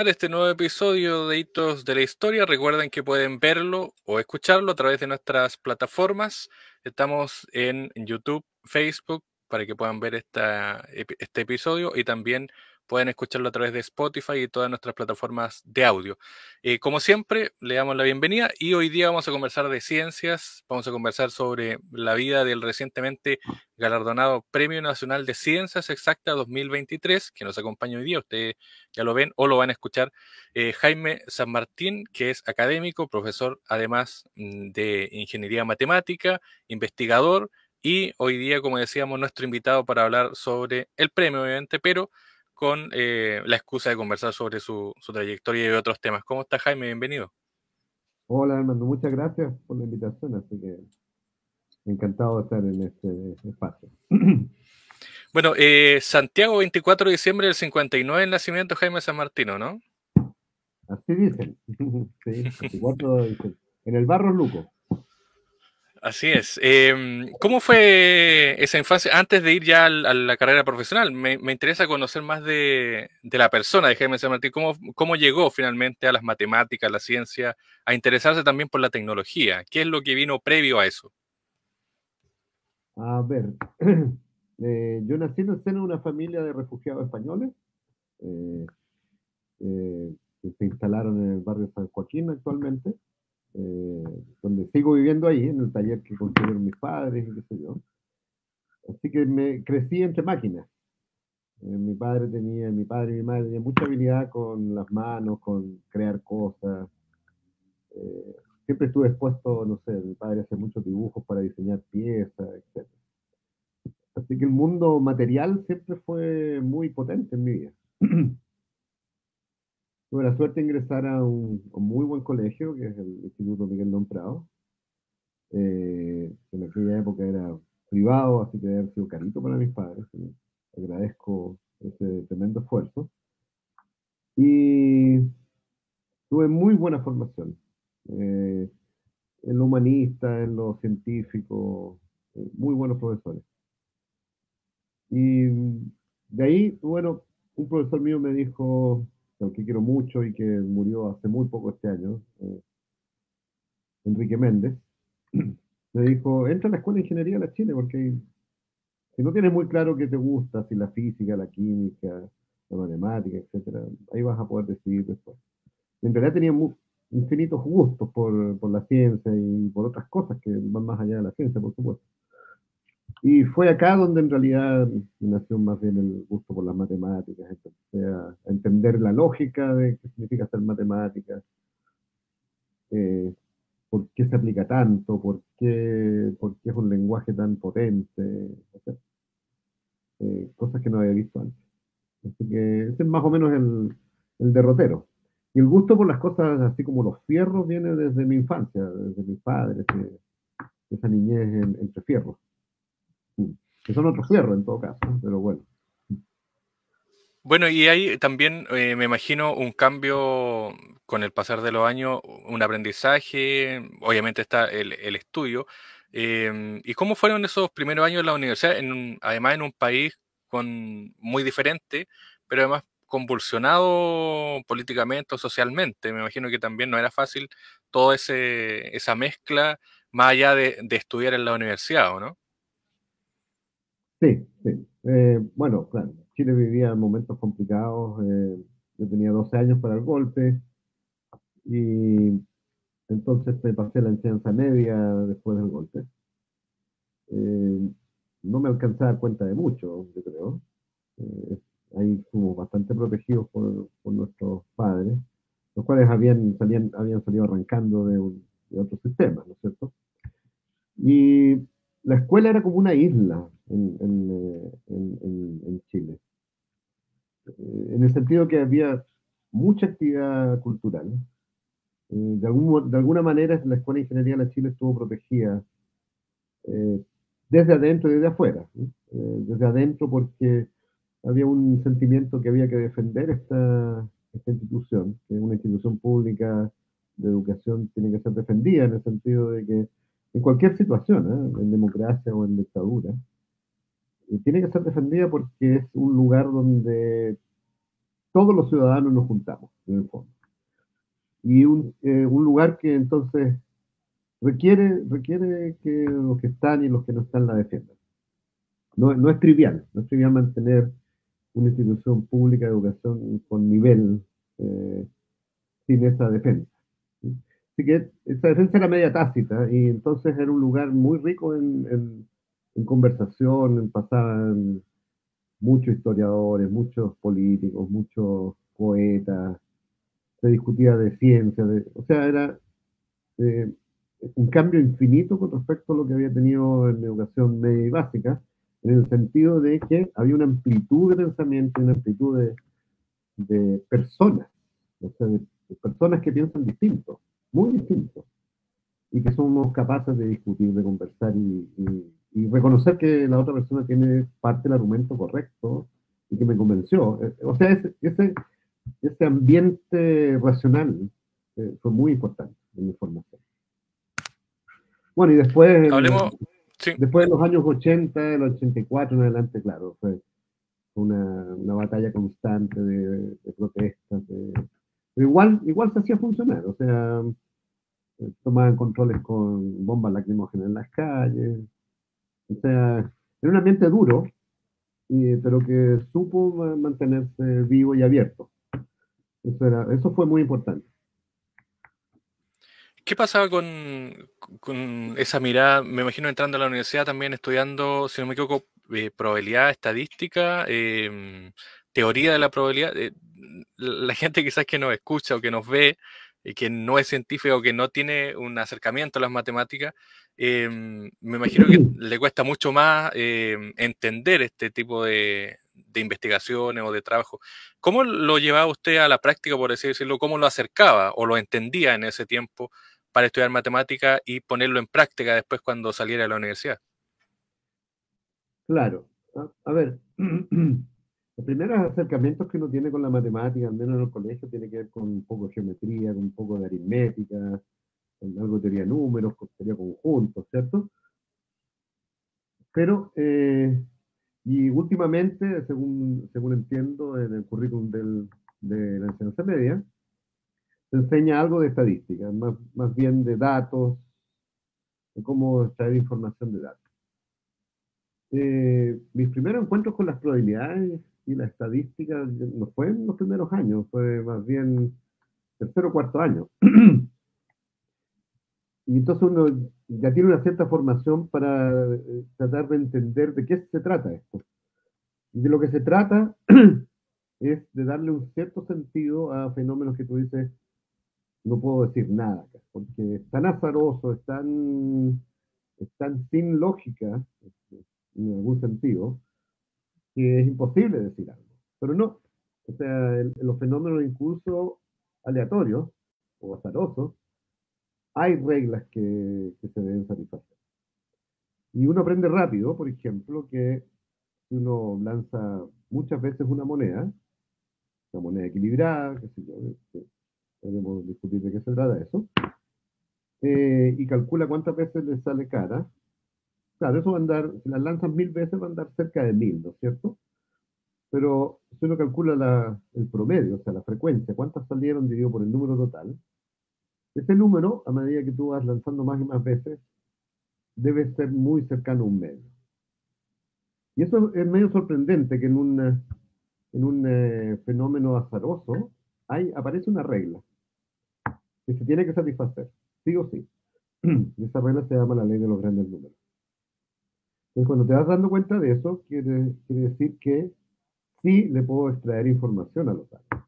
este nuevo episodio de Hitos de la Historia. Recuerden que pueden verlo o escucharlo a través de nuestras plataformas. Estamos en YouTube, Facebook, para que puedan ver este episodio y también pueden escucharlo a través de Spotify y todas nuestras plataformas de audio. Como siempre, le damos la bienvenida y hoy día vamos a conversar de ciencias, vamos a conversar sobre la vida del recientemente galardonado Premio Nacional de Ciencias Exactas 2023, que nos acompaña hoy día. Ustedes ya lo ven o lo van a escuchar, Jaime San Martín, que es académico, profesor además de ingeniería matemática, investigador, y hoy día, como decíamos, nuestro invitado para hablar sobre el premio, obviamente, pero con la excusa de conversar sobre su trayectoria y otros temas. ¿Cómo está, Jaime? Bienvenido. Hola, Armando, muchas gracias por la invitación, así que encantado de estar en este espacio. Bueno, Santiago, 24 de diciembre del 59, el nacimiento de Jaime San Martino, ¿no? Así dicen, sí, 24 dicen. En el Barro Luco. Así es. ¿Cómo fue esa infancia antes de ir ya a la carrera profesional? Me interesa conocer más de la persona de Jaime San Martín. ¿Cómo llegó finalmente a las matemáticas, a la ciencia, a interesarse también por la tecnología? ¿Qué es lo que vino previo a eso? A ver, yo nací en el seno de una familia de refugiados españoles eh, que se instalaron en el barrio San Joaquín actualmente, eh, donde sigo viviendo ahí, en el taller que construyeron mis padres y qué sé yo. Así que me crecí entre máquinas. Mi padre y mi madre tenían mucha habilidad con las manos, con crear cosas. Siempre estuve expuesto, no sé, mi padre hacía muchos dibujos para diseñar piezas, etc. Así que el mundo material siempre fue muy potente en mi vida. Tuve la suerte de ingresar a un muy buen colegio, que es el Instituto Miguel Don Prado. En aquella época era privado, así que debe haber sido carito para mis padres. Y agradezco ese tremendo esfuerzo. Y tuve muy buena formación. Eh, en lo humanista, en lo científico, muy buenos profesores. Y de ahí, bueno, un profesor mío me dijo, al que quiero mucho y que murió hace muy poco este año, Enrique Méndez, me dijo, entra a la Escuela de Ingeniería de la Chile, porque si no tienes muy claro qué te gusta, si la física, la química, la matemática, etcétera, ahí vas a poder decidir después. En realidad tenía infinitos gustos por la ciencia y por otras cosas que van más allá de la ciencia, por supuesto. Y fue acá donde en realidad nació más bien el gusto por las matemáticas, empecé a entender la lógica de qué significa hacer matemáticas, eh, por qué se aplica tanto, por qué es un lenguaje tan potente, o sea, cosas que no había visto antes. Así que ese es más o menos el derrotero. Y el gusto por las cosas así como los fierros viene desde mi infancia, desde mis padres, esa niñez entre fierros. Mm. Que son otros fierros en todo caso, ¿no? Pero bueno. Bueno, y hay también, me imagino, un cambio con el pasar de los años, un aprendizaje, obviamente está el estudio. ¿Y cómo fueron esos primeros años en la universidad? Además, en un país muy diferente, pero además convulsionado políticamente o socialmente. Me imagino que también no era fácil toda esa mezcla, más allá de estudiar en la universidad, ¿o no? Sí, sí. Bueno, claro, Chile vivía momentos complicados. Yo tenía 12 años para el golpe y entonces me pasé la enseñanza media después del golpe. Eh, no me alcancé a dar cuenta de mucho, yo creo. Eh, Ahí fuimos bastante protegidos por nuestros padres, los cuales habían salido arrancando de otros sistemas, ¿no es cierto? Y la escuela era como una isla en Chile, en el sentido que había mucha actividad cultural. De alguna manera la Escuela de Ingeniería de la Chile estuvo protegida eh, desde adentro y desde afuera, ¿sí? Desde adentro porque había un sentimiento que había que defender esta institución, que es una institución pública de educación, tiene que ser defendida en el sentido de que en cualquier situación, en democracia o en dictadura, tiene que ser defendida porque es un lugar donde todos los ciudadanos nos juntamos, en el fondo. Y un lugar que entonces requiere que los que están y los que no están la defiendan. No es trivial, no es trivial mantener una institución pública de educación con nivel sin esa defensa. ¿Sí? Así que esa defensa era media tácita y entonces era un lugar muy rico en conversación, pasaban muchos historiadores, muchos políticos, muchos poetas, se discutía de ciencia, o sea, era eh, un cambio infinito con respecto a lo que había tenido en educación media y básica, en el sentido de que había una amplitud de pensamiento, una amplitud de personas, o sea, de personas que piensan distinto, muy distinto, y que somos capaces de discutir, de conversar y reconocer que la otra persona tiene parte del argumento correcto y que me convenció. O sea, ese ambiente racional fue muy importante en mi formación. Bueno, y Hablemos, sí. después de los años 80, del 84 en adelante, claro, fue una batalla constante de protestas, pero igual se hacía funcionar, o sea, tomaban controles con bombas lacrimógenas en las calles, o sea, era un ambiente duro, pero que supo mantenerse vivo y abierto. Eso fue muy importante. ¿Qué pasaba con esa mirada? Me imagino entrando a la universidad también estudiando, si no me equivoco, probabilidad, estadística, teoría de la probabilidad. La gente quizás que nos escucha o que nos ve, que no es científico o que no tiene un acercamiento a las matemáticas, me imagino que le cuesta mucho más entender este tipo de investigaciones o de trabajo. ¿Cómo lo llevaba usted a la práctica, por así decirlo? ¿Cómo lo acercaba o lo entendía en ese tiempo para estudiar matemática y ponerlo en práctica después cuando saliera de la universidad? Claro. A ver, los primeros acercamientos que uno tiene con la matemática, al menos en el colegio, tiene que ver con un poco de geometría, con un poco de aritmética, con algo de teoría de números, con teoría de conjuntos, ¿cierto? Pero, y últimamente, según entiendo, en el currículum de la enseñanza media, se enseña algo de estadística, más bien de datos, de cómo extraer información de datos. Mis primeros encuentros con las probabilidades y la estadística no fue en los primeros años, fue más bien tercero o cuarto año. Y entonces uno ya tiene una cierta formación para tratar de entender de qué se trata esto. Y de lo que se trata es de darle un cierto sentido a fenómenos que tú dices, no puedo decir nada, porque es tan azaroso, es tan sin lógica, en algún sentido, que es imposible decir algo. Pero no. O sea, los fenómenos incluso aleatorios o azarosos, hay reglas que se deben satisfacer. Y uno aprende rápido, por ejemplo, que si uno lanza muchas veces una moneda equilibrada, que sé yo, podemos discutir de qué se trata eso, y calcula cuántas veces le sale cara. Claro, eso va a andar, si las lanzas 1000 veces, va a andar cerca de 1000, ¿no es cierto? Pero si uno calcula el promedio, o sea, la frecuencia, cuántas salieron dividido por el número total, ese número, a medida que tú vas lanzando más y más veces, debe ser muy cercano a un medio. Y eso es medio sorprendente que en un fenómeno azaroso aparece una regla que se tiene que satisfacer, sí o sí. Y esa regla se llama la ley de los grandes números. Entonces, cuando te vas dando cuenta de eso, quiere decir que sí le puedo extraer información a los datos.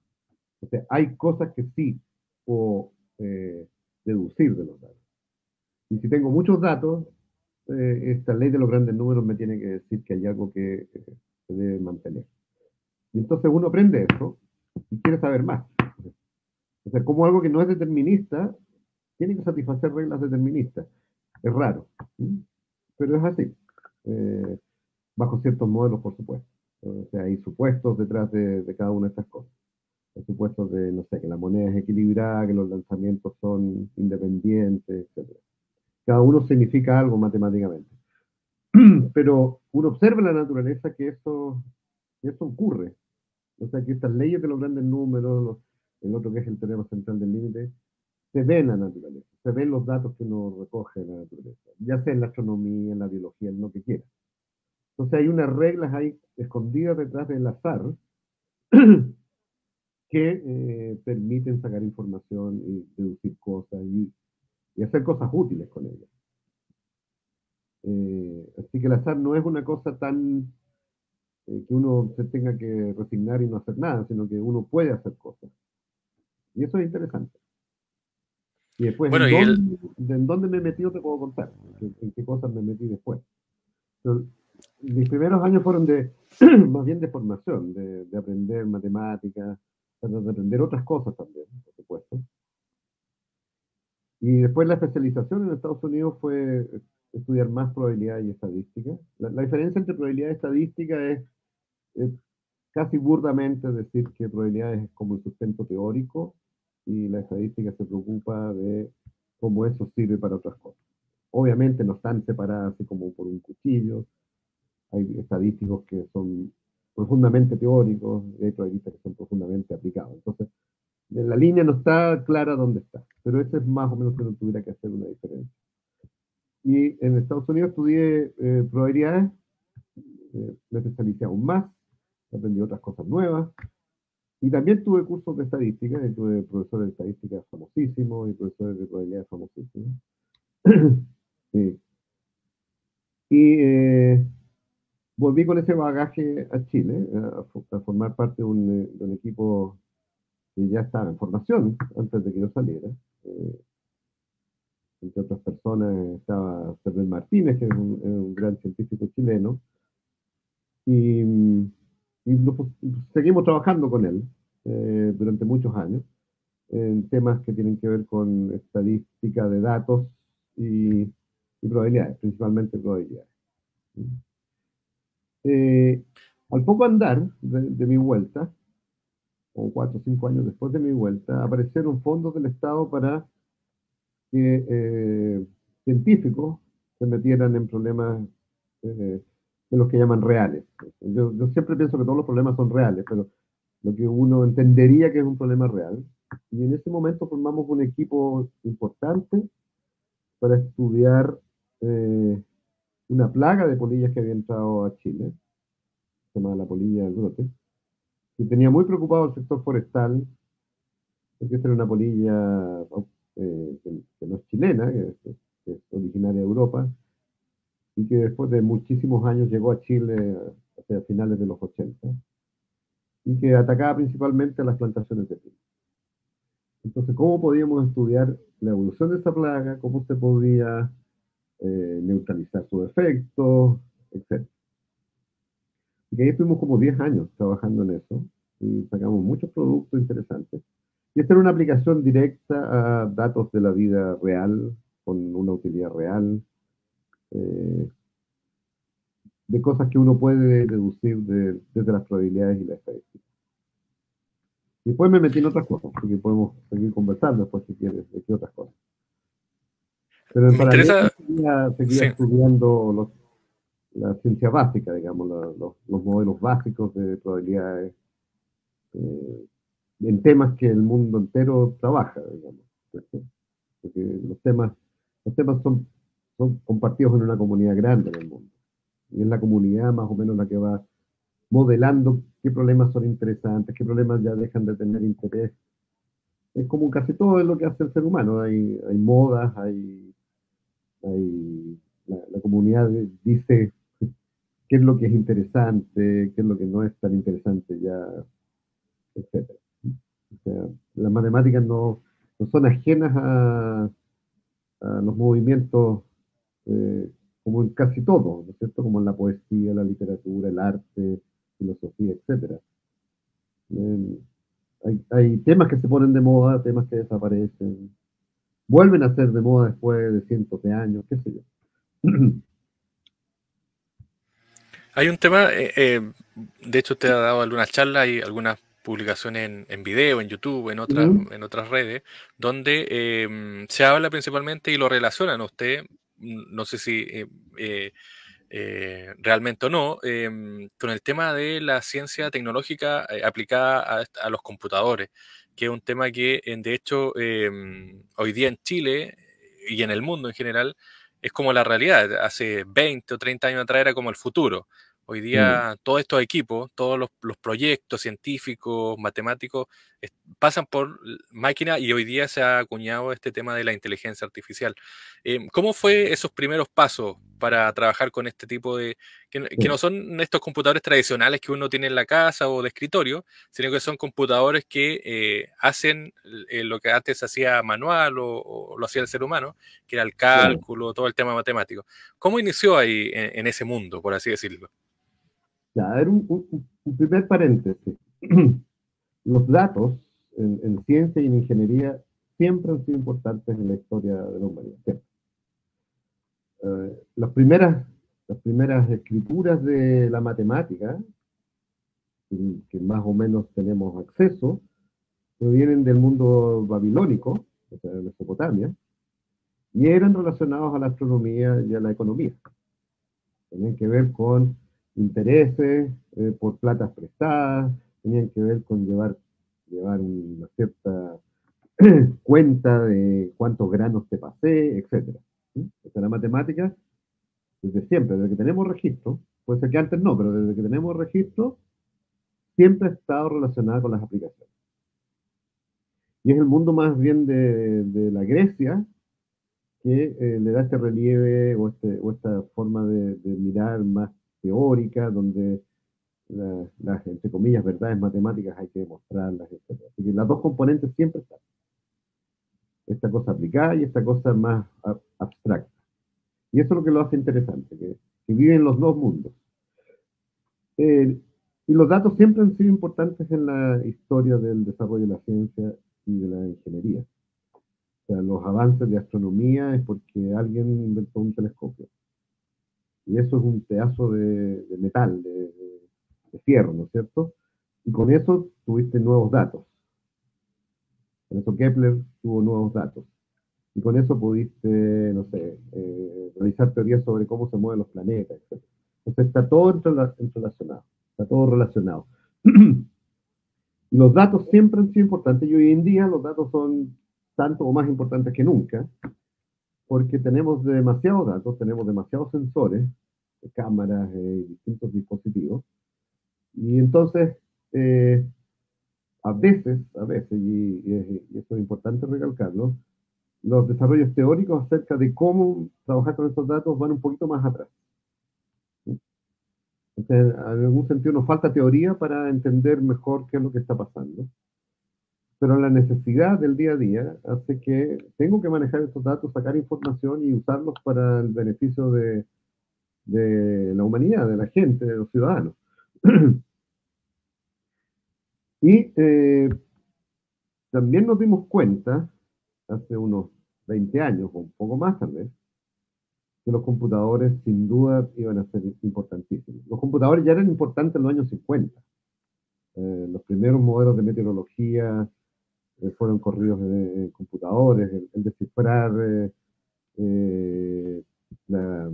O sea, hay cosas que sí puedo deducir de los datos. Y si tengo muchos datos, esta ley de los grandes números me tiene que decir que hay algo que se debe mantener. Y entonces uno aprende eso y quiere saber más. O sea, como algo que no es determinista, tiene que satisfacer reglas deterministas. Es raro, ¿sí? Pero es así. Eh, Bajo ciertos modelos, por supuesto. O sea, hay supuestos detrás de cada una de estas cosas. Hay supuestos de, no sé, que la moneda es equilibrada, que los lanzamientos son independientes, etc. Cada uno significa algo matemáticamente. Pero uno observa en la naturaleza que eso ocurre. O sea que estas leyes de los grandes números, el otro que es el teorema central del límite, se ven en la naturaleza, se ven los datos que uno recoge en la naturaleza, ya sea en la astronomía, en la biología, en lo que quiera. Entonces hay unas reglas ahí escondidas detrás del azar que permiten sacar información y deducir cosas y hacer cosas útiles con ellas. Así que el azar no es una cosa tan que uno se tenga que resignar y no hacer nada, sino que uno puede hacer cosas. Y eso es interesante. Y después, Bueno, y el, en dónde me he metido te puedo contar, en qué cosas me metí después. Pero mis primeros años fueron más bien de formación, de aprender matemáticas, de aprender otras cosas también, por supuesto. Y después la especialización en Estados Unidos fue estudiar más probabilidad y estadística. La diferencia entre probabilidad y estadística es casi burdamente decir que probabilidades es como el sustento teórico y la estadística se preocupa de cómo eso sirve para otras cosas. Obviamente no están separadas así como por un cuchillo, hay estadísticos que son profundamente teóricos y hay probabilistas que son profundamente aplicados. Entonces, la línea no está clara dónde está, pero ese es más o menos si no tuviera que hacer una diferencia. Y en Estados Unidos estudié probabilidades, me especialicé aún más, aprendí otras cosas nuevas, y también tuve cursos de estadística, y tuve profesores de estadística famosísimos y profesores de probabilidad famosísimos. Sí. Y volví con ese bagaje a Chile, a formar parte de un equipo que ya estaba en formación antes de que yo saliera. Eh, Entre otras personas estaba Ferrer Martínez, que es un gran científico chileno, y, seguimos trabajando con él durante muchos años en temas que tienen que ver con estadística de datos y, y probabilidades, principalmente probabilidades. Eh, Al poco andar de mi vuelta, o 4 o 5 años después de mi vuelta, aparecieron fondos del Estado para que científicos se metieran en problemas de los que llaman reales. Yo siempre pienso que todos los problemas son reales, pero lo que uno entendería que es un problema real. Y en ese momento formamos un equipo importante para estudiar eh, una plaga de polillas que había entrado a Chile, se llama la polilla del brote, y tenía muy preocupado el sector forestal, porque esta era una polilla que no es chilena, que es originaria de Europa, y que después de muchísimos años llegó a Chile hacia finales de los 80, y que atacaba principalmente a las plantaciones de pino. Entonces, ¿cómo podíamos estudiar la evolución de esa plaga? ¿Cómo se podía neutralizar sus efectos? Etcétera. Y ahí estuvimos como 10 años trabajando en eso y sacamos muchos productos interesantes. Y esta era una aplicación directa a datos de la vida real, con una utilidad real, eh, de cosas que uno puede deducir desde las probabilidades y la estadística. Y después me metí en otras cosas, así que podemos seguir conversando después si quieres, de qué otras cosas. Pero en me paralelo interesa, seguía sí. estudiando la ciencia básica, digamos, los modelos básicos de probabilidades eh, en temas que el mundo entero trabaja, digamos. ¿Cierto? Porque los temas son compartidos en una comunidad grande en el mundo. Y es la comunidad más o menos la que va modelando qué problemas son interesantes, qué problemas ya dejan de tener interés. Es como casi todo es lo que hace el ser humano. Hay modas, la comunidad dice qué es lo que es interesante, qué es lo que no es tan interesante ya, etcétera. O sea, las matemáticas no son ajenas a los movimientos como en casi todo, ¿no es cierto? Como en la poesía, la literatura, el arte, filosofía, etcétera. Eh, hay temas que se ponen de moda, temas que desaparecen, vuelven a ser de moda después de cientos de años, qué sé yo. Hay un tema, de hecho usted ha dado algunas charlas y algunas publicaciones en video, en YouTube, Ujú. en otras redes, donde se habla principalmente y lo relacionan a usted, no sé si realmente o no, con el tema de la ciencia tecnológica aplicada a los computadores, que es un tema que, de hecho, hoy día en Chile y en el mundo en general es como la realidad. Hace 20 o 30 años atrás era como el futuro. Hoy Mm, día todos estos equipos, todos los proyectos científicos, matemáticos, pasan por máquina y hoy día se ha acuñado este tema de la inteligencia artificial. ¿Cómo fue esos primeros pasos para trabajar con este tipo de, que no sí. son estos computadores tradicionales que uno tiene en la casa o de escritorio, sino que son computadores que hacen lo que antes se hacía manual o lo hacía el ser humano, que era el Claro. cálculo, todo el tema matemático? ¿Cómo inició ahí en ese mundo, por así decirlo? Ya, a ver, un primer paréntesis. Los datos en ciencia y en ingeniería siempre han sido importantes en la historia de la humanidad. Siempre. Las primeras escrituras de la matemática, que más o menos tenemos acceso, provienen del mundo babilónico, o sea, de Mesopotamia, y eran relacionados a la astronomía y a la economía. Tenían que ver con intereses por platas prestadas, tenían que ver con llevar una cierta cuenta de cuántos granos te pasé, etcétera. ¿Sí? O sea, la matemática, desde siempre, desde que tenemos registro, puede ser que antes no, pero desde que tenemos registro, siempre ha estado relacionada con las aplicaciones. Y es el mundo más bien de la Grecia que le da este relieve o esta forma de mirar más teórica, donde las, entre comillas, verdades matemáticas hay que demostrarlas, etc. Así que las dos componentes siempre están. Esta cosa aplicada y esta cosa más abstracta. Y eso es lo que lo hace interesante, que viven los dos mundos. Eh, y los datos siempre han sido importantes en la historia del desarrollo de la ciencia y de la ingeniería. O sea, los avances de astronomía es porque alguien inventó un telescopio. Y eso es un pedazo de metal, de fierro, ¿no es cierto? Y con eso tuviste nuevos datos. Con eso Kepler tuvo nuevos datos. Y con eso pudiste, no sé, realizar teorías sobre cómo se mueven los planetas, etc. Entonces está todo entrelacionado, está todo relacionado. Y los datos siempre han sido importantes y hoy en día los datos son tanto o más importantes que nunca, porque tenemos demasiados datos, tenemos demasiados sensores, cámaras, distintos dispositivos, y entonces eh, a veces, y eso es importante recalcarlo, los desarrollos teóricos acerca de cómo trabajar con estos datos van un poquito más atrás. ¿Sí? Entonces, en algún sentido nos falta teoría para entender mejor qué es lo que está pasando, pero la necesidad del día a día hace que tengo que manejar estos datos, sacar información y usarlos para el beneficio de la humanidad, de la gente, de los ciudadanos. Y también nos dimos cuenta, hace unos 20 años, o un poco más tal vez, que los computadores sin duda iban a ser importantísimos. Los computadores ya eran importantes en los años 50. Los primeros modelos de meteorología fueron corridos en computadores, el descifrar eh, la,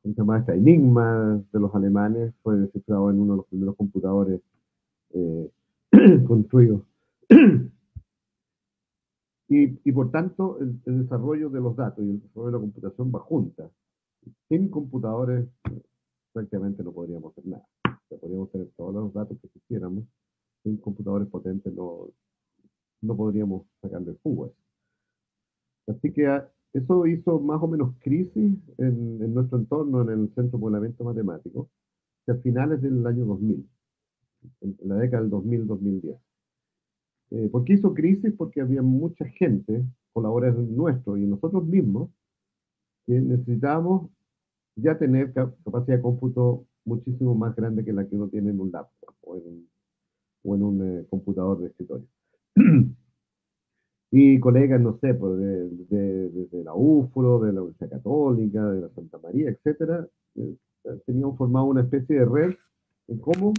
¿cómo se llama esta? Enigma de los alemanes fue descifrado en uno de los primeros computadores eh, construidos. Y por tanto, el desarrollo de los datos y el desarrollo de la computación va juntas. Sin computadores prácticamente no podríamos hacer nada. O sea, podríamos tener todos los datos que quisiéramos. Sin computadores potentes no podríamos sacarle el jugo a eso. Así que eso hizo más o menos crisis en nuestro entorno, en el Centro de Poblamiento Matemático, que a finales del año 2000, en la década del 2000-2010. ¿Por qué hizo crisis? Porque había mucha gente, colaboradores nuestros y nosotros mismos, que necesitábamos ya tener capacidad de cómputo muchísimo más grande que la que uno tiene en un laptop o en un computador de escritorio. Y colegas, no sé, pues de la UFRO, de la Universidad Católica, de la Santa María, etcétera, teníamos formado una especie de red en cómo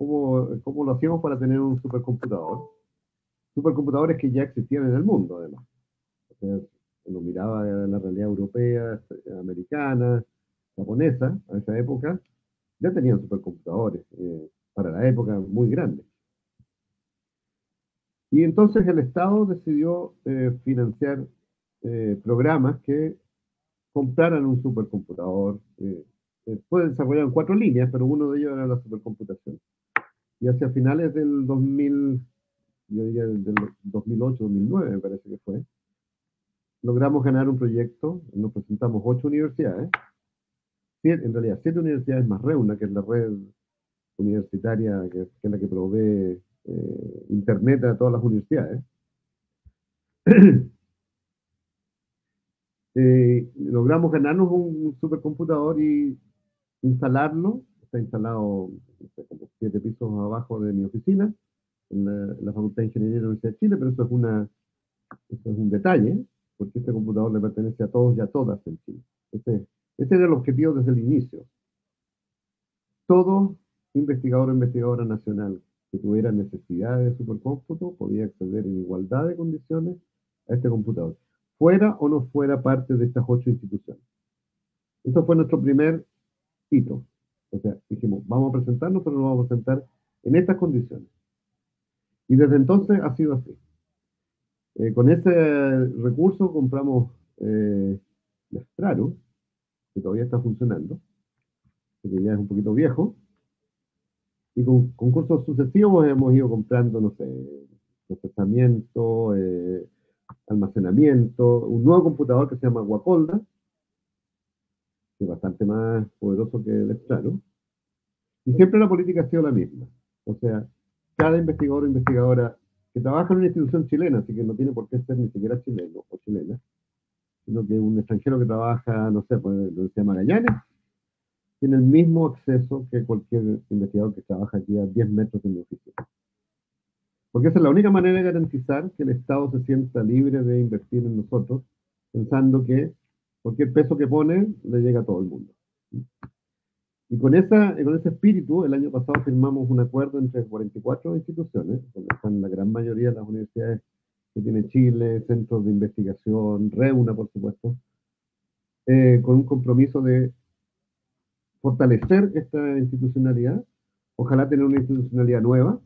lo hacíamos para tener un supercomputador. Supercomputadores que ya existían en el mundo, además. O sea, uno miraba la realidad europea, americana, japonesa, a esa época, ya tenían supercomputadores, para la época muy grandes. Y entonces el Estado decidió financiar programas que compraran un supercomputador. Después desarrollaron 4 líneas, pero uno de ellos era la supercomputación. Y hacia finales del 2000, yo diría del 2008, 2009 me parece que fue, logramos ganar un proyecto, nos presentamos 8 universidades, en realidad 7 universidades más REUNA, que es la red universitaria, que es la que provee internet a todas las universidades. Logramos ganarnos un supercomputador y instalarlo. Está instalado, no sé, como 7 pisos abajo de mi oficina, en la Facultad de Ingeniería de la Universidad de Chile, pero eso es un detalle, porque este computador le pertenece a todos y a todas en Chile. Ese era el objetivo desde el inicio. Todo investigador o investigadora nacional que tuviera necesidad de supercómputo podía acceder en igualdad de condiciones a este computador, fuera o no fuera parte de estas 8 instituciones. Eso fue nuestro primer hito. O sea, dijimos, vamos a presentarnos, pero nos vamos a presentar en estas condiciones. Y desde entonces ha sido así. Con ese recurso compramos la Stratus, que todavía está funcionando, que ya es un poquito viejo, y con concursos sucesivos hemos ido comprando, no sé, procesamiento, almacenamiento, un nuevo computador que se llama Guacolda, que es bastante más poderoso que el Stratus, y siempre la política ha sido la misma. O sea, cada investigador o investigadora que trabaja en una institución chilena, así que no tiene por qué ser ni siquiera chileno o chilena, sino que un extranjero que trabaja, no sé, pues lo que se llama Magallanes, tiene el mismo acceso que cualquier investigador que trabaja aquí a 10 metros de mi oficina. Porque esa es la única manera de garantizar que el Estado se sienta libre de invertir en nosotros, pensando que cualquier peso que pone le llega a todo el mundo. Y con ese espíritu, el año pasado firmamos un acuerdo entre 44 instituciones, donde están la gran mayoría de las universidades que tiene Chile, centros de investigación, REUNA, por supuesto, con un compromiso de fortalecer esta institucionalidad, ojalá tener una institucionalidad nueva,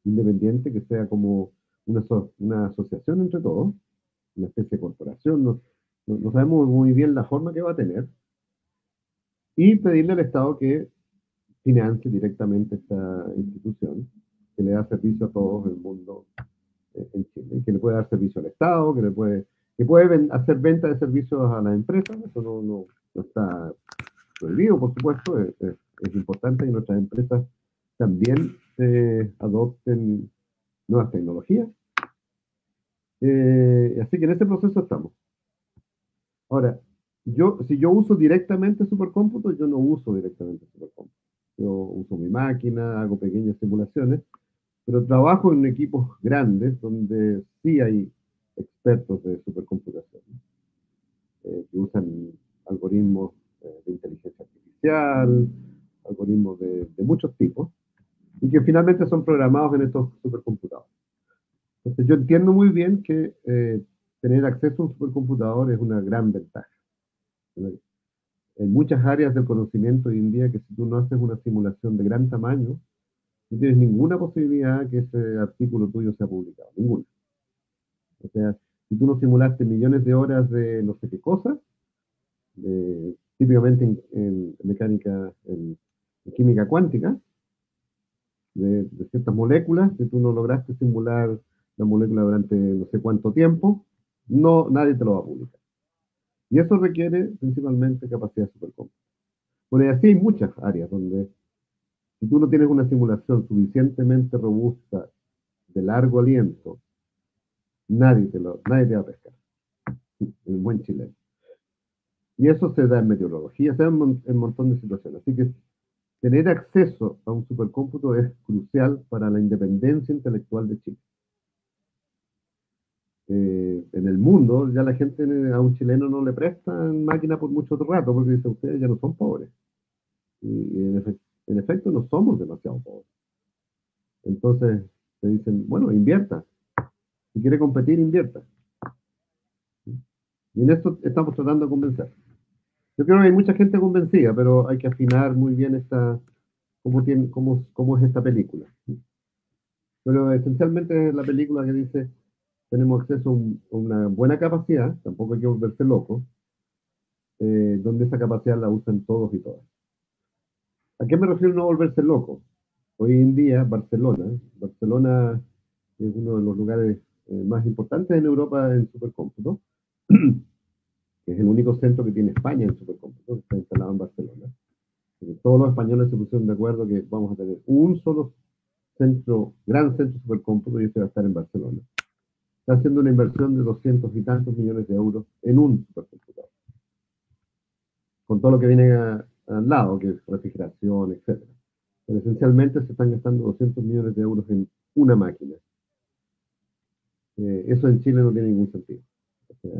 independiente, que sea como una asociación entre todos, una especie de corporación, no sabemos muy bien la forma que va a tener, y pedirle al Estado que financie directamente esta institución, que le da servicio a todo el mundo en Chile, que le puede dar servicio al Estado, que puede hacer venta de servicios a las empresas, eso no está prohibido, por supuesto, es importante que nuestras empresas también adopten nuevas tecnologías. Así que en ese proceso estamos. Ahora, si yo uso directamente supercómputo, yo no uso directamente supercómputo. Yo uso mi máquina, hago pequeñas simulaciones, pero trabajo en equipos grandes donde sí hay expertos de supercomputación, que usan algoritmos de inteligencia artificial, algoritmos de muchos tipos, y que finalmente son programados en estos supercomputadores. Entonces yo entiendo muy bien que tener acceso a un supercomputador es una gran ventaja. En muchas áreas del conocimiento hoy en día, que si tú no haces una simulación de gran tamaño, no tienes ninguna posibilidad que ese artículo tuyo sea publicado, ninguna. O sea, si tú no simulaste millones de horas de no sé qué cosa, típicamente en mecánica, en química cuántica, de ciertas moléculas, si tú no lograste simular la molécula durante no sé cuánto tiempo, nadie te lo va a publicar. Y eso requiere principalmente capacidad de supercómputo. Bueno, y así hay muchas áreas donde si tú no tienes una simulación suficientemente robusta, de largo aliento, nadie te va a pescar. En buen chileno. Y eso se da en meteorología, se da en un montón de situaciones. Así que tener acceso a un supercómputo es crucial para la independencia intelectual de Chile. En el mundo, ya la gente a un chileno no le prestan máquina por mucho rato, porque dice, ustedes ya no son pobres. Y en efecto no somos demasiado pobres. Entonces te dicen, bueno, invierta. Si quiere competir, invierta. Y en esto estamos tratando de convencer. Yo creo que hay mucha gente convencida, pero hay que afinar muy bien cómo es esta película. Pero esencialmente es la película que dice, tenemos acceso a una buena capacidad, tampoco hay que volverse loco, donde esa capacidad la usan todos y todas. ¿A qué me refiero no volverse loco? Hoy en día Barcelona es uno de los lugares más importantes en Europa en supercómputo, que es el único centro que tiene España en supercómputo, que está instalado en Barcelona. Todos los españoles se pusieron de acuerdo que vamos a tener un solo gran centro supercómputo y ese va a estar en Barcelona. Está haciendo una inversión de 200 y tantos millones de euros en un supercomputador, con todo lo que viene al lado, que es refrigeración, etcétera. Pero esencialmente se están gastando 200 millones de euros en una máquina. Eso en Chile no tiene ningún sentido. O sea,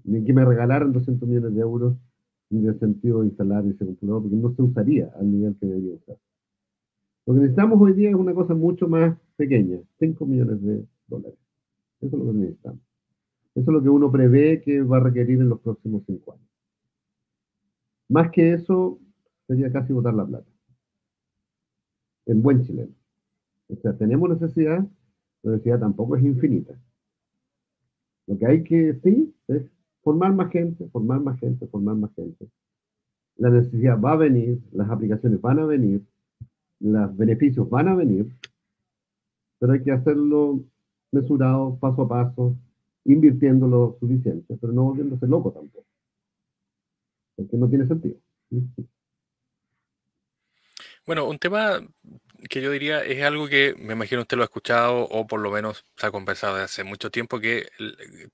ni que me regalaran 200 millones de euros, ni de sentido instalar ese computador, porque no se usaría al nivel que debería usar. Lo que necesitamos hoy día es una cosa mucho más pequeña, 5 millones de dólares. Eso es lo que necesitamos. Eso es lo que uno prevé que va a requerir en los próximos 5 años. Más que eso, sería casi botar la plata, en buen chileno. O sea, tenemos necesidad, la necesidad tampoco es infinita. Lo que hay que, sí, es formar más gente, formar más gente, formar más gente. La necesidad va a venir, las aplicaciones van a venir, los beneficios van a venir, pero hay que hacerlo mesurado, paso a paso, invirtiendo lo suficiente, pero no volviéndose loco tampoco, porque no tiene sentido. Bueno, un tema que yo diría es algo que me imagino usted lo ha escuchado o por lo menos se ha conversado desde hace mucho tiempo, que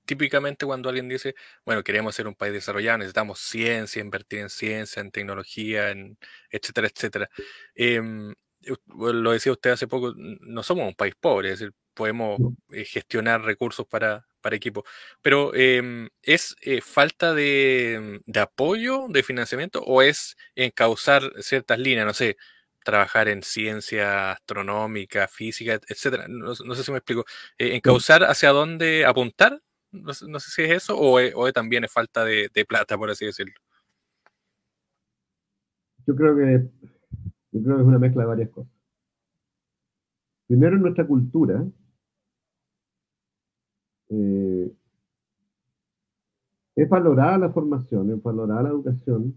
típicamente cuando alguien dice, bueno, queremos ser un país desarrollado, necesitamos ciencia, invertir en ciencia, en tecnología, en etcétera, etcétera. Em, lo decía usted hace poco, no somos un país pobre, es decir, podemos No. gestionar recursos para equipo, pero ¿es falta de apoyo, de financiamiento o es encauzar ciertas líneas, no sé? Trabajar en ciencia astronómica, física, etcétera. No, no sé si me explico. No, Encauzar hacia dónde apuntar, no sé si es eso también es falta de plata, por así decirlo. yo creo que, yo creo que es una mezcla de varias cosas. Primero, en nuestra cultura, eh, es valorada la formación, es valorada la educación,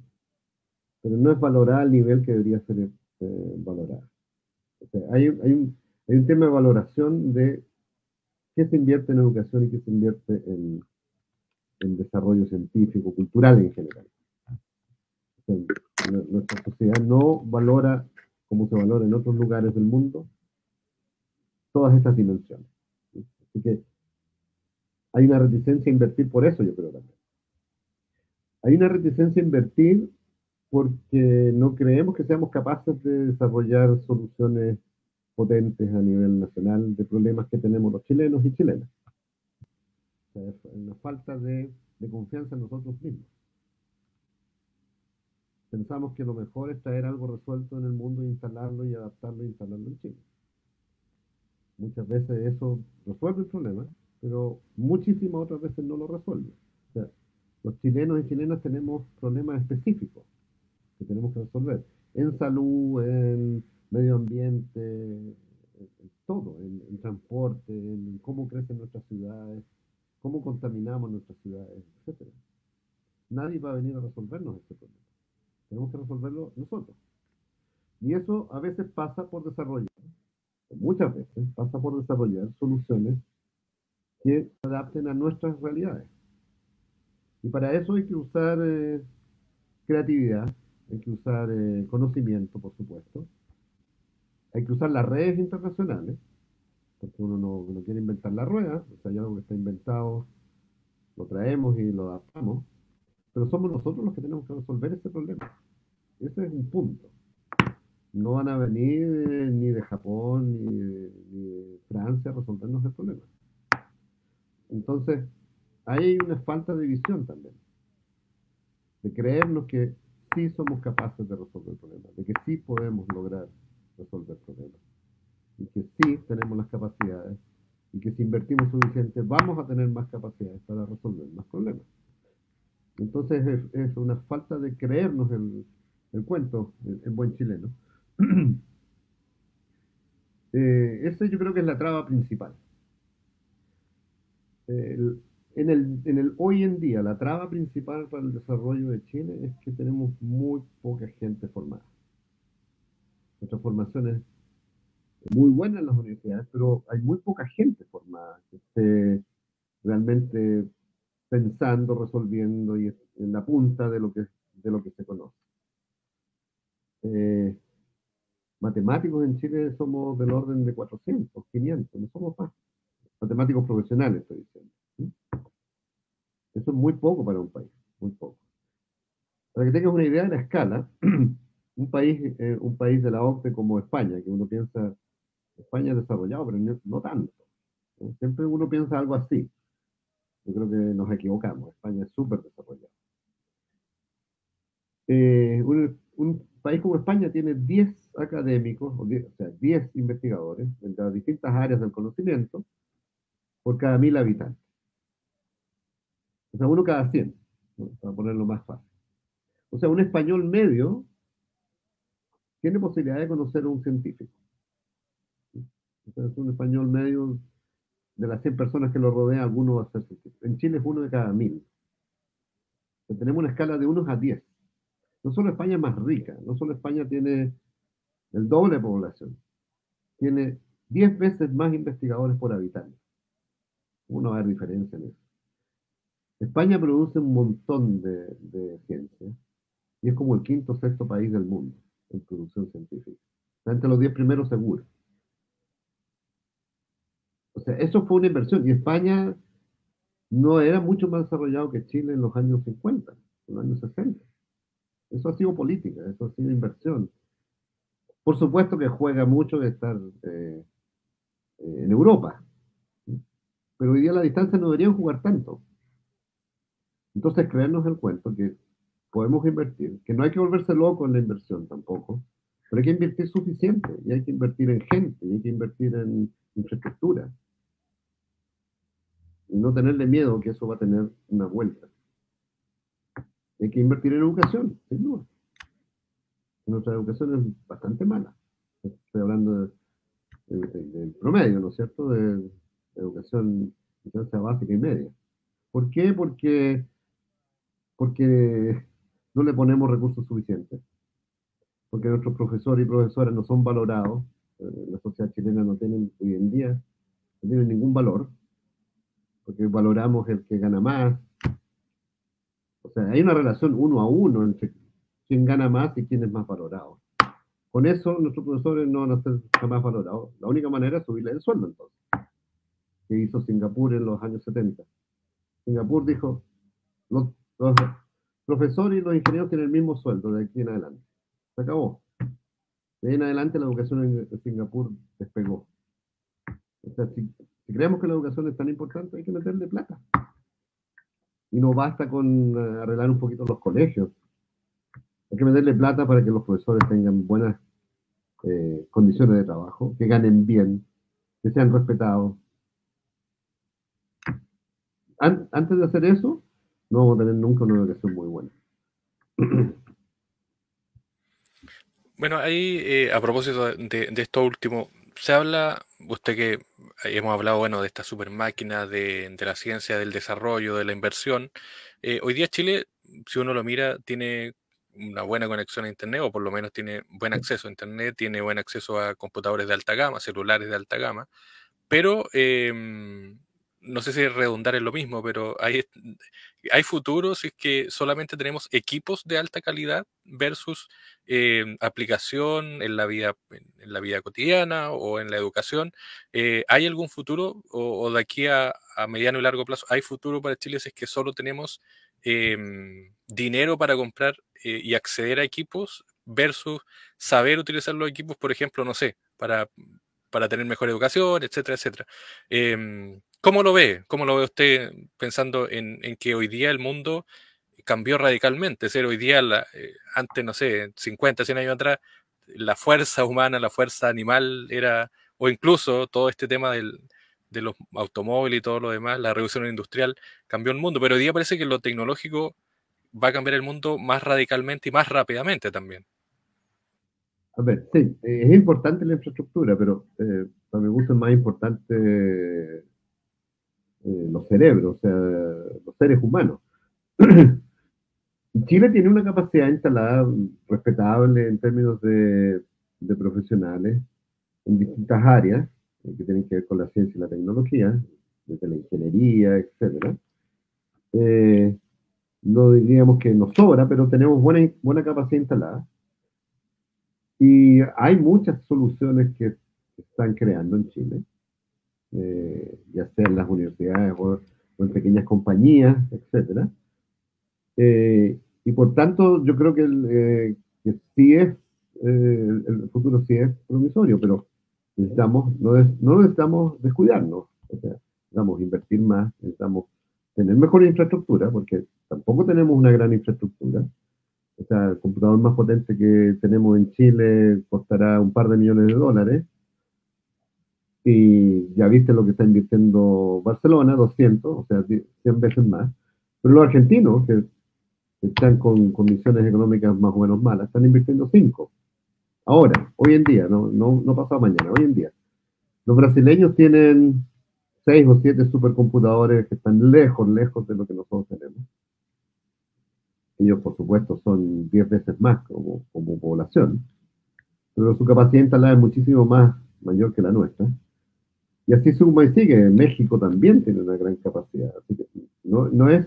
pero no es valorada al nivel que debería ser valorada. O sea, hay un tema de valoración de qué se invierte en educación y qué se invierte en desarrollo científico, cultural en general. O sea, nuestra sociedad no valora, como se valora en otros lugares del mundo, todas estas dimensiones. ¿Sí? Así que hay una reticencia a invertir por eso, yo creo también. Hay una reticencia a invertir porque no creemos que seamos capaces de desarrollar soluciones potentes a nivel nacional de problemas que tenemos los chilenos y chilenas. O sea, es una falta de confianza en nosotros mismos. Pensamos que lo mejor es traer algo resuelto en el mundo e instalarlo y adaptarlo e instalarlo en Chile. Muchas veces eso resuelve el problema, pero muchísimas otras veces no lo resuelve. O sea, los chilenos y chilenas tenemos problemas específicos que tenemos que resolver en salud, en medio ambiente, en todo, en transporte, en cómo crecen nuestras ciudades, cómo contaminamos nuestras ciudades, etcétera. Nadie va a venir a resolvernos este problema. Tenemos que resolverlo nosotros. Y eso a veces pasa por desarrollar, muchas veces pasa por desarrollar soluciones que se adapten a nuestras realidades. Y para eso hay que usar creatividad, hay que usar conocimiento, por supuesto, hay que usar las redes internacionales, porque uno no quiere inventar la rueda, o sea, hay algo que está inventado, lo traemos y lo adaptamos, pero somos nosotros los que tenemos que resolver ese problema. Ese es un punto. No van a venir ni de Japón ni de Francia a resolvernos el problema. Entonces, hay una falta de visión también, de creernos que sí somos capaces de resolver el problema, de que sí podemos lograr resolver problemas, y que sí tenemos las capacidades, y que si invertimos suficiente vamos a tener más capacidades para resolver más problemas. Entonces es una falta de creernos el cuento en buen chileno. Ese yo creo que es la traba principal. El- en el hoy en día, la traba principal para el desarrollo de Chile es que tenemos muy poca gente formada. Nuestra formación es muy buena en las universidades, pero hay muy poca gente formada que esté realmente pensando, resolviendo y en la punta de lo que se conoce. Eh, Matemáticos en Chile somos del orden de 400, 500, no somos más. Matemáticos profesionales, estoy diciendo. ¿Sí? Eso es muy poco para un país, muy poco. Para que tengas una idea de la escala, un país de la OCDE como España, que uno piensa, España es desarrollado, pero no tanto. ¿No? Siempre uno piensa algo así. Yo creo que nos equivocamos. España es súper desarrollado. Un país como España tiene 10 académicos, o sea, 10 investigadores en las distintas áreas del conocimiento por cada 1.000 habitantes. O sea, uno cada 100, ¿no? Para ponerlo más fácil. O sea, un español medio tiene posibilidad de conocer a un científico. O sea, es un español medio de las 100 personas que lo rodean, alguno va a ser científico. En Chile es uno de cada 1.000. O sea, tenemos una escala de 1 a 10. No solo España es más rica, no solo España tiene el doble de población, tiene 10 veces más investigadores por habitante. Uno va a ver diferencia en eso. España produce un montón de ciencia y es como el quinto o sexto país del mundo en producción científica. Está entre los 10 primeros seguros. O sea, eso fue una inversión y España no era mucho más desarrollado que Chile en los años 50, en los años 60. Eso ha sido política, eso ha sido inversión. Por supuesto que juega mucho estar en Europa, pero hoy día a la distancia no deberían jugar tanto. Entonces, creernos el cuento que podemos invertir, que no hay que volverse loco en la inversión tampoco, pero hay que invertir suficiente y hay que invertir en gente y hay que invertir en infraestructura y no tenerle miedo que eso va a tener una vuelta. Hay que invertir en educación, sin duda. Nuestra educación es bastante mala. Estoy hablando del promedio, ¿no es cierto? De educación, enseñanza básica y media. ¿Por qué? Porque no le ponemos recursos suficientes, porque nuestros profesores y profesoras no son valorados. La sociedad chilena no tiene hoy en día no tiene ningún valor, porque valoramos el que gana más. O sea, hay una relación 1 a 1 entre quién gana más y quién es más valorado. Con eso, nuestros profesores no van a ser jamás valorados. La única manera es subirle el sueldo, entonces, que hizo Singapur en los años 70. Singapur dijo, los profesores y los ingenieros tienen el mismo sueldo de aquí en adelante. Se acabó. De ahí en adelante la educación en Singapur despegó. O sea, si creemos que la educación es tan importante, hay que meterle plata. Y no basta con arreglar un poquito los colegios. Hay que meterle plata para que los profesores tengan buenas condiciones de trabajo, que ganen bien, que sean respetados. Antes de hacer eso, no vamos a tener nunca una educación muy buena. Bueno, ahí a propósito de esto último, se habla, usted que hemos hablado, bueno, de esta super máquina, de la ciencia, del desarrollo, de la inversión. Hoy día Chile, si uno lo mira, tiene una buena conexión a Internet, o por lo menos tiene buen acceso a Internet, tiene buen acceso a computadores de alta gama, celulares de alta gama, pero no sé si redundar en lo mismo, pero hay futuros si es que solamente tenemos equipos de alta calidad versus aplicación en la vida cotidiana o en la educación. ¿Hay algún futuro o de aquí a mediano y largo plazo hay futuro para Chile si es que solo tenemos dinero para comprar y acceder a equipos versus saber utilizar los equipos, por ejemplo, no sé, para tener mejor educación, etcétera, etcétera? ¿Cómo lo ve? ¿Cómo lo ve usted pensando en que hoy día el mundo cambió radicalmente? Es decir, hoy día, antes, no sé, 50, 100 años atrás, la fuerza humana, la fuerza animal era, o incluso todo este tema de los automóviles y todo lo demás, la revolución industrial cambió el mundo, pero hoy día parece que lo tecnológico va a cambiar el mundo más radicalmente y más rápidamente también. A ver, sí, es importante la infraestructura, pero para mi gusto es más importante los cerebros, o sea, los seres humanos. Chile tiene una capacidad instalada respetable en términos de profesionales en distintas áreas que tienen que ver con la ciencia y la tecnología, desde la ingeniería, etcétera. Eh, no diríamos que nos sobra, pero tenemos buena capacidad instalada. Y hay muchas soluciones que se están creando en Chile, ya sea en las universidades o en pequeñas compañías, etcétera. Y por tanto, yo creo que sí es, el futuro sí es promisorio, pero no necesitamos descuidarnos. O sea, necesitamos invertir más, necesitamos tener mejor infraestructura, porque tampoco tenemos una gran infraestructura. O sea, el computador más potente que tenemos en Chile costará un par de millones de dólares. Y ya viste lo que está invirtiendo Barcelona, 200, o sea, 100 veces más. Pero los argentinos, que están con condiciones económicas más o menos malas, están invirtiendo 5. Ahora, hoy en día, no pasado mañana, hoy en día. Los brasileños tienen 6 o 7 supercomputadores que están lejos de lo que nosotros tenemos. Ellos, por supuesto, son 10 veces más como población, pero su capacidad instalada es muchísimo más mayor que la nuestra. Y así suma y sigue. México también tiene una gran capacidad. Así que no es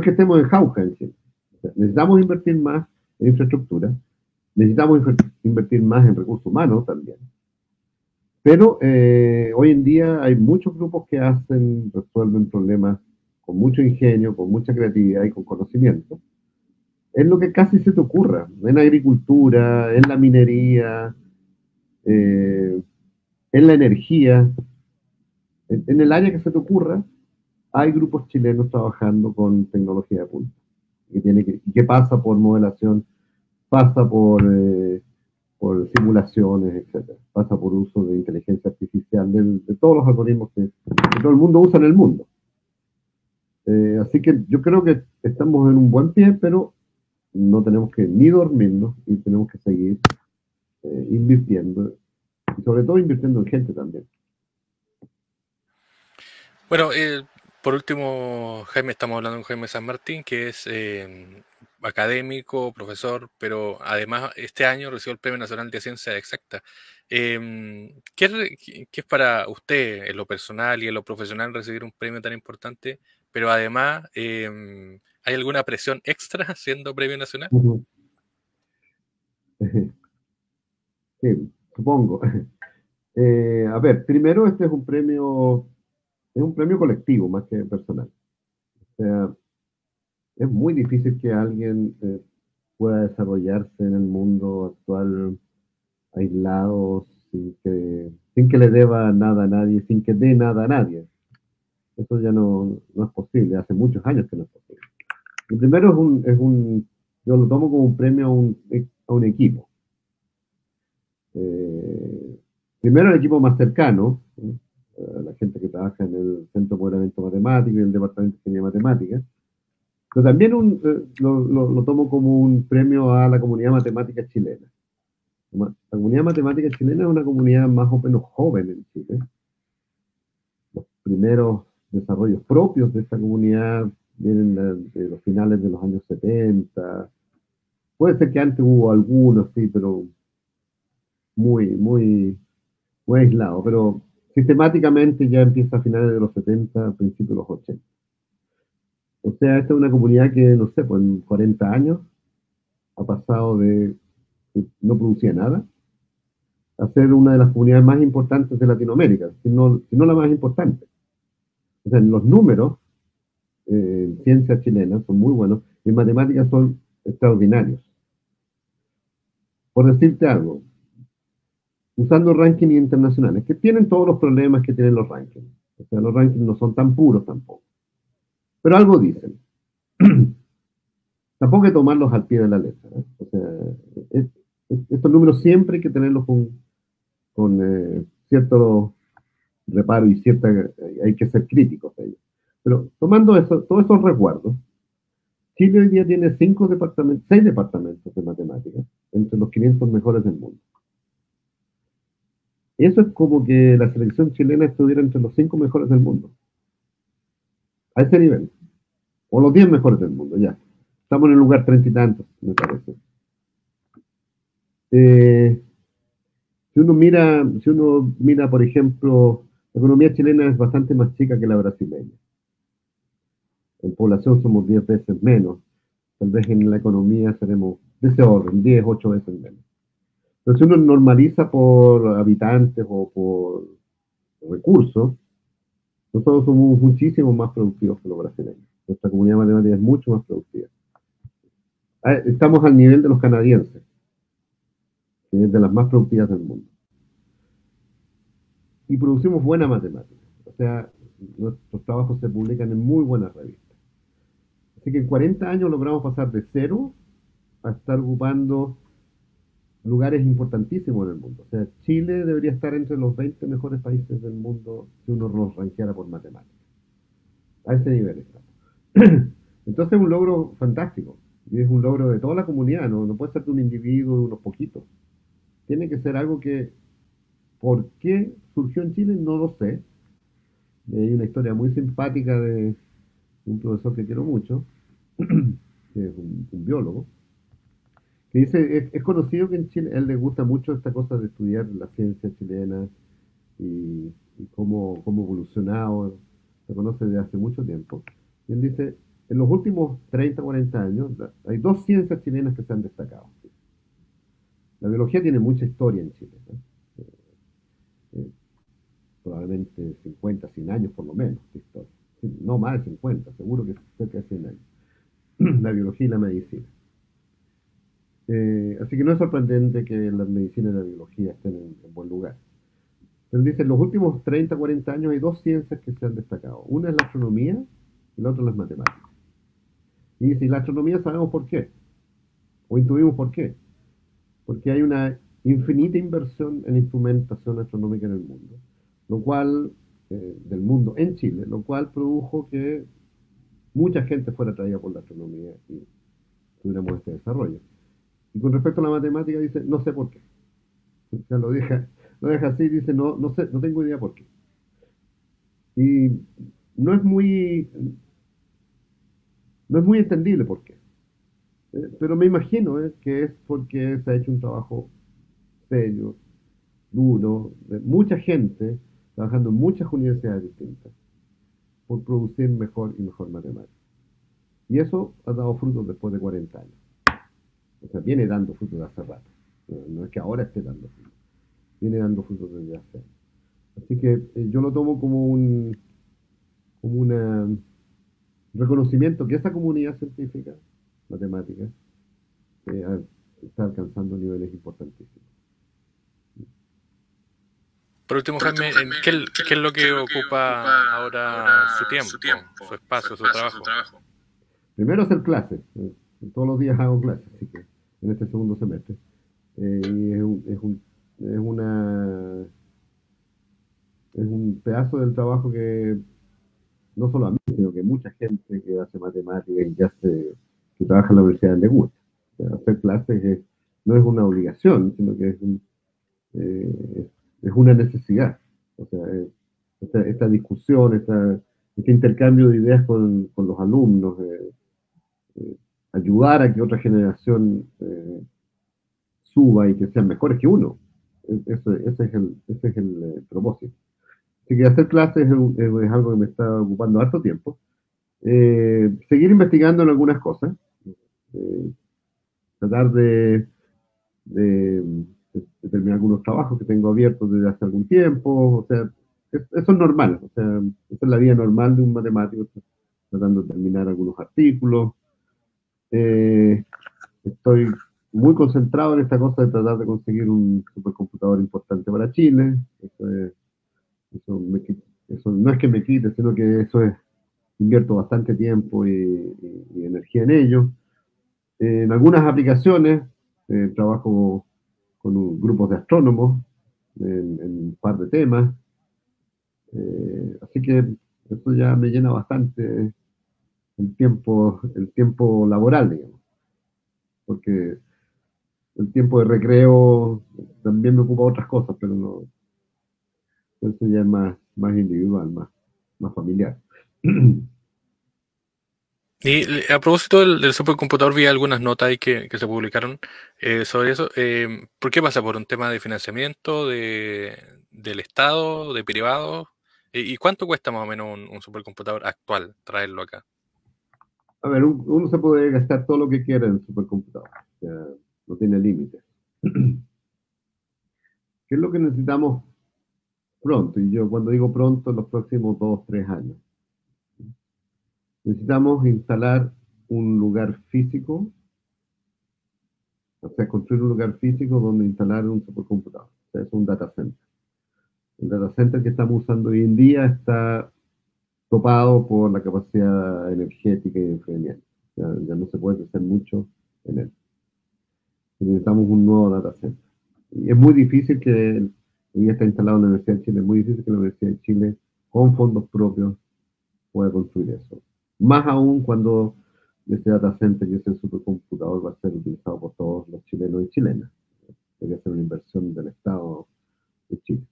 que estemos en jauja en Chile. O sea, necesitamos invertir más en infraestructura, necesitamos invertir más en recursos humanos también. Pero hoy en día hay muchos grupos que resuelven problemas con mucho ingenio, con mucha creatividad y con conocimiento. Es lo que casi se te ocurra, en agricultura, en la minería, eh, en la energía, en el área que se te ocurra, hay grupos chilenos trabajando con tecnología de punta, que pasa por modelación, pasa por simulaciones, etcétera. Pasa por uso de inteligencia artificial, de todos los algoritmos que todo el mundo usa en el mundo. Así que yo creo que estamos en un buen pie, pero no tenemos que ni dormirnos y tenemos que seguir invirtiendo, y sobre todo invirtiendo en gente también. Bueno, por último, Jaime, estamos hablando con Jaime San Martín, que es académico, profesor, pero además este año recibió el Premio Nacional de Ciencia Exacta. ¿Qué es para usted en lo personal y en lo profesional recibir un premio tan importante? Pero además, ¿hay alguna presión extra siendo premio nacional? Uh -huh. Sí, supongo. A ver, primero este es un premio colectivo más que personal. O sea, es muy difícil que alguien pueda desarrollarse en el mundo actual aislado, sin que le deba nada a nadie, sin que dé nada a nadie. Eso ya no es posible, hace muchos años que no es posible. El primero yo lo tomo como un premio a un equipo. Primero el equipo más cercano, la gente que trabaja en el Centro de Empoderamiento Matemático y el Departamento de Ingeniería Matemática, pero también lo tomo como un premio a la comunidad matemática chilena. La comunidad matemática chilena es una comunidad más o menos joven en Chile. Los primeros desarrollos propios de esta comunidad vienen de los finales de los años 70. Puede ser que antes hubo algunos, sí, pero muy, muy, muy aislado. Pero sistemáticamente ya empieza a finales de los 70, principios de los 80. O sea, esta es una comunidad que, no sé, pues en 40 años ha pasado de que no producía nada a ser una de las comunidades más importantes de Latinoamérica, si no la más importante. O sea, en los números, en ciencias chilenas son muy buenos, y en matemáticas son extraordinarios. Por decirte algo, usando rankings internacionales, que tienen todos los problemas que tienen los rankings. O sea, los rankings no son tan puros tampoco. Pero algo dicen. Tampoco hay que tomarlos al pie de la letra. O sea, estos números siempre hay que tenerlos con cierto reparo y hay que ser críticos de ellos. Pero tomando todos esos resguardos, Chile hoy día tiene 6 departamentos de matemáticas, entre los 500 mejores del mundo. Eso es como que la selección chilena estuviera entre los 5 mejores del mundo, a ese nivel, o los 10 mejores del mundo, ya. Estamos en el lugar 30 y tantos, me parece. Eh, si uno mira, por ejemplo, la economía chilena es bastante más chica que la brasileña. En población somos 10 veces menos. Tal vez en la economía seremos de ese orden, 10, 8 veces menos. Pero si uno normaliza por habitantes o por recursos, nosotros somos muchísimo más productivos que los brasileños. Nuestra comunidad matemática es mucho más productiva. Estamos al nivel de los canadienses, que es de las más productivas del mundo. Y producimos buena matemática. O sea, nuestros trabajos se publican en muy buenas revistas. Así que en 40 años logramos pasar de cero a estar ocupando lugares importantísimos en el mundo. O sea, Chile debería estar entre los 20 mejores países del mundo si uno los rankeara por matemáticas. A ese nivel estamos. Entonces es un logro fantástico. Y es un logro de toda la comunidad, no puede ser de un individuo, de unos poquitos. Tiene que ser algo que, ¿por qué surgió en Chile? No lo sé. Hay una historia muy simpática de un profesor que quiero mucho, que es un biólogo, que dice, es conocido que en Chile, a él le gusta mucho esta cosa de estudiar la ciencia chilena y cómo ha evolucionado, se conoce desde hace mucho tiempo. Y él dice, en los últimos 30, 40 años, hay dos ciencias chilenas que se han destacado. La biología tiene mucha historia en Chile, ¿no? Eh, probablemente 50, 100 años por lo menos de historia. No más de 50, seguro que cerca de 100 años. La biología y la medicina. Así que no es sorprendente que la medicina y la biología estén en buen lugar. Pero dice, en los últimos 30, 40 años hay dos ciencias que se han destacado. Una es la astronomía y la otra las matemáticas. Y dice, y la astronomía sabemos por qué, o intuimos por qué. Porque hay una infinita inversión en instrumentación astronómica en el mundo, lo cual, del mundo en Chile, lo cual produjo que mucha gente fuera atraída por la astronomía y tuviéramos este desarrollo. Y con respecto a la matemática dice, no sé por qué. O sea, lo deja así, dice, no sé, no tengo idea por qué. Y no es muy, no es muy entendible por qué. Pero me imagino que es porque se ha hecho un trabajo serio, duro, de mucha gente trabajando en muchas universidades distintas por producir mejor y mejor matemática. Y eso ha dado frutos después de 40 años. O sea, viene dando frutos de hace rato. No es que ahora esté dando frutos. Viene dando frutos desde hace años. Así que yo lo tomo como un reconocimiento que esa comunidad científica, matemática, eh, está alcanzando niveles importantísimos. Por último, Jaime, ¿qué es lo que ocupa ahora su tiempo, su espacio, su trabajo? Primero hacer clases. Todos los días hago clases, así que en este segundo semestre. Y es un pedazo del trabajo que no solo a mí, sino que mucha gente que hace matemáticas y que trabaja en la universidad le gusta. O sea, hacer clases no es una obligación, sino que es una necesidad. O sea, esta discusión, este intercambio de ideas con los alumnos, eh, ayudar a que otra generación suba y que sean mejores que uno. Ese es el propósito. Así que hacer clases es algo que me está ocupando harto tiempo. Seguir investigando en algunas cosas. eh, Tratar de, de terminar algunos trabajos que tengo abiertos desde hace algún tiempo. O sea, eso es normal. O sea, esa es la vida normal de un matemático, tratando de terminar algunos artículos. Estoy muy concentrado en esta cosa de tratar de conseguir un supercomputador importante para Chile. Eso no es que me quite, sino que invierto bastante tiempo y energía en ello. En algunas aplicaciones trabajo con grupos de astrónomos en un par de temas. Así que eso ya me llena bastante el tiempo laboral, digamos, porque el tiempo de recreo también me ocupa otras cosas, pero no, eso ya es más individual, más familiar. Y a propósito del supercomputador, vi algunas notas ahí que se publicaron sobre eso. ¿Por qué pasa? ¿Por un tema de financiamiento, del Estado, de privado? ¿Y cuánto cuesta más o menos un supercomputador actual traerlo acá? A ver, uno se puede gastar todo lo que quiera en supercomputador, o sea, no tiene límites. ¿Qué es lo que necesitamos pronto? Y yo cuando digo pronto, en los próximos 2, 3 años. Necesitamos instalar un lugar físico, o sea, construir un lugar físico donde instalar un supercomputador. O sea, es un data center. El data center que estamos usando hoy en día está topado por la capacidad energética y de enfriamiento. Ya no se puede crecer mucho en él. Necesitamos un nuevo data center. Y es muy difícil que, hoy está instalado en la Universidad de Chile, es muy difícil que la Universidad de Chile, con fondos propios, pueda construir eso. Más aún cuando ese data center y ese supercomputador va a ser utilizado por todos los chilenos y chilenas. Debería ser una inversión del Estado de Chile.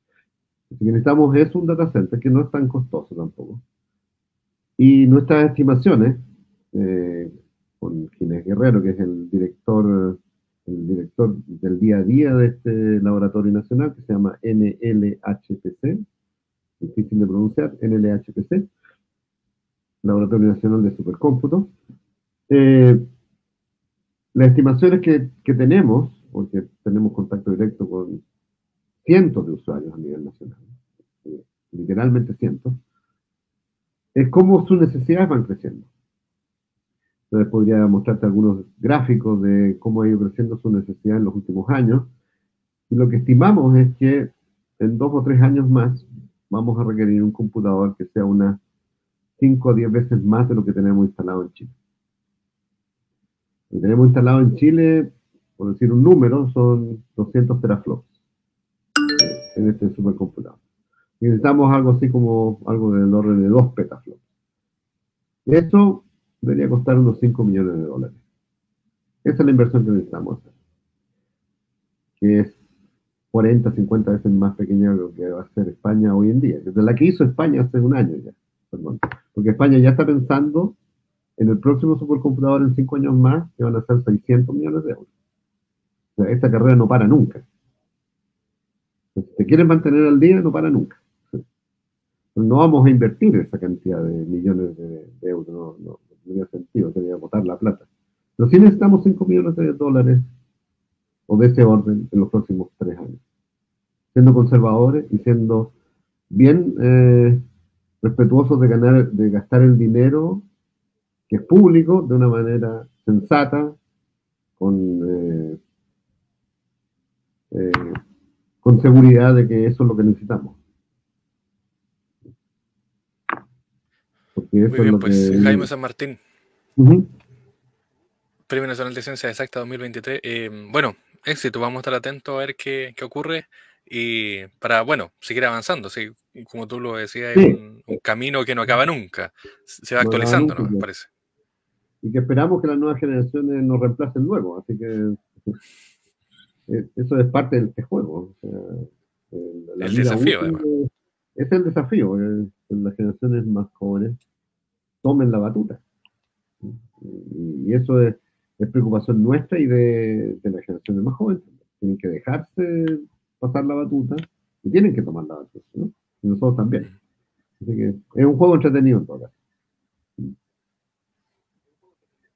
Así que necesitamos es un data center que no es tan costoso tampoco. Y nuestras estimaciones, eh, con Ginés Guerrero, que es el director del día a día de este laboratorio nacional, que se llama NLHPC, difícil de pronunciar, NLHPC, Laboratorio Nacional de Supercómputo. Eh, las estimaciones que tenemos, porque tenemos contacto directo con cientos de usuarios a nivel nacional, literalmente cientos, es cómo sus necesidades van creciendo. Entonces podría mostrarte algunos gráficos de cómo ha ido creciendo su necesidad en los últimos años. Y lo que estimamos es que en 2 o 3 años más vamos a requerir un computador que sea unas 5 a 10 veces más de lo que tenemos instalado en Chile. Lo que tenemos instalado en Chile, por decir un número, son 200 teraflops en este supercomputador. Y necesitamos algo así como algo del orden de 2 petaflops. Eso debería costar unos 5 millones de dólares. Esa es la inversión que necesitamos hacer, que es 40, 50 veces más pequeña de lo que va a hacer España hoy en día, desde la que hizo España hace un año ya, perdón. Porque España ya está pensando en el próximo supercomputador en 5 años más, que van a ser 600 millones de euros. O sea, esta carrera no para nunca. Entonces, si te quieres mantener al día, no para nunca. No vamos a invertir esa cantidad de millones de euros, no tendría sentido, sería botar la plata. Pero sí necesitamos 5 millones de dólares o de ese orden en los próximos 3 años, siendo conservadores y siendo bien respetuosos de gastar el dinero que es público de una manera sensata, con, eh, eh, con seguridad de que eso es lo que necesitamos. Porque Muy eso es bien, lo que... pues Jaime San Martín, Uh-huh. Premio Nacional de Ciencias Exactas 2023. Bueno, éxito, vamos a estar atentos a ver qué ocurre y para, bueno, seguir avanzando. Sí, como tú lo decías, es Sí, un camino que no acaba nunca. Se va no acaba actualizando, nunca. ¿no? Me parece. Y que esperamos que las nuevas generaciones nos reemplacen luego. Así que eso es parte de este juego. O sea, la El vida desafío, además. útil es el desafío, que las generaciones más jóvenes tomen la batuta. Y eso es preocupación nuestra y de las generaciones más jóvenes. Tienen que dejarse pasar la batuta y tienen que tomar la batuta, ¿no? Y nosotros también. Así que es un juego entretenido en todo caso.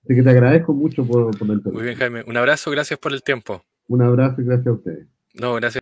Así que te agradezco mucho por la Muy bien, entrevista. Jaime. Un abrazo, gracias por el tiempo. Un abrazo y gracias a ustedes. No, gracias.